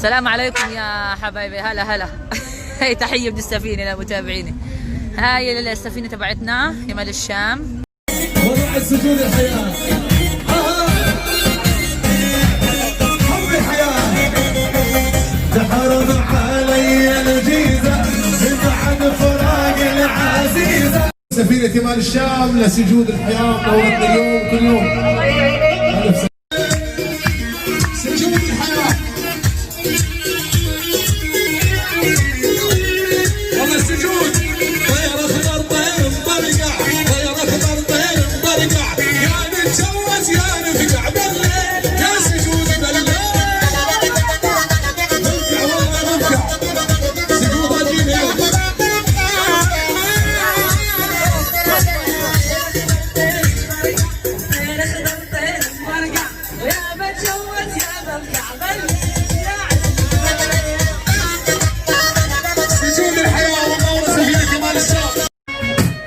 السلام عليكم يا حبايبي، هلا هلا. هي تحية من السفينة لمتابعيني. هاي السفينة تبعتنا يمال الشام. وضع السجود الحياة. حب الحياة. تحرم علي الجيزة من بعد فراق العزيزة. سفينة يمال الشام لسجود الحياة منورتنا اليوم كل يوم. سجود الحياة. والله السجود. طير اخضر طير مبرقع، طير اخضر طير مبرقع، يا نتجوز يا نفقع بالليل، يا سجود بالليل. مبكع والله مبكع. سجود الدين اليوم.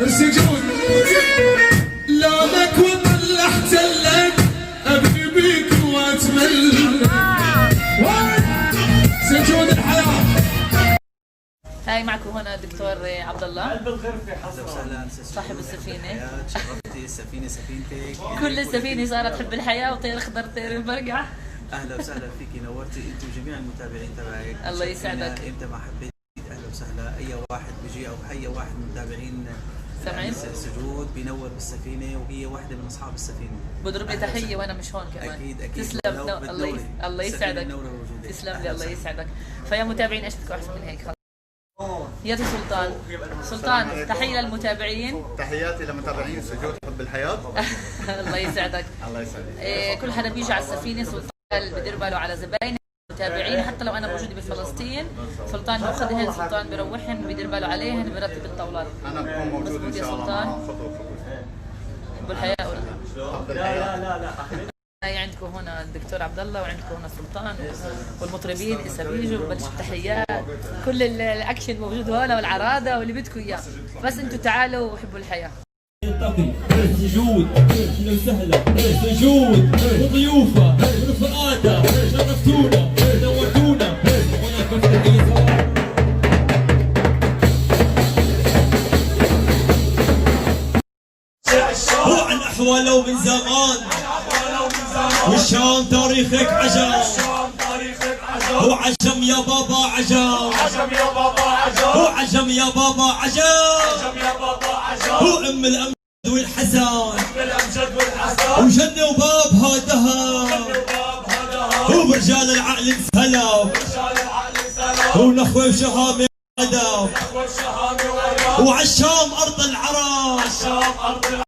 السجود لومك وطلعت لك ابكي بيك واتمل. سجود الحياه. هاي معكم هنا الدكتور عبد الله. قلب الغرفه حصل صاحب السفينة. شرفتي السفينه سفينتك. كل السفينة صارت تحب الحياة وطير اخضر طير مبرقع. اهلا وسهلا فيكي، نورتي انت وجميع المتابعين تبعك. الله يسعدك. انت ما حبيت اهلا وسهلا، اي واحد بيجي او اي واحد من المتابعين سامعين؟ سجود بينور بالسفينه، وهي واحده من اصحاب السفينه. بضرب لي تحية وانا مش هون كمان. اكيد تسلم. الله يسعدك. تسلم لي، الله يسعدك. فيا متابعين ايش بدكم احسن من هيك؟ يا سلطان. سلطان تحية للمتابعين. تحياتي لمتابعين سجود حب الحياة. الله يسعدك. الله يسعدك. كل حدا بيجي على السفينة سلطان بدير باله على زباينه المتابعين، حتى لو انا موجودة بفلسطين سلطان باخذهن، سلطان بروحن، بدير باله عليهن، برتب الطاولات. أنا بكون موجود إن شاء الله معهم خطوة بخطوة. حب الحياة حب الحياة. لا هاي عندكم هنا الدكتور عبد الله، وعندكم هنا سلطان، والمطربين هسه بيجوا وبلش التحيات. كل الاكشن موجود هنا والعراضه واللي بدكم اياه، بس انتم تعالوا وحبوا الحياه. سجود اهلا وسهلا، سجود وضيوفه ورفقاته، شرفتونا نورتونا، ولكم تحيه. هو عن احواله من زمان، والشام تاريخك عجب، هو عجم يا بابا عجم، هو عجم يا بابا عجم، هو ام الامجد والحسن، وجنة وبابها دهب، هو برجال العقل انسلب، هو نخوة وشهامة وادب، وعالشام ارض العرب.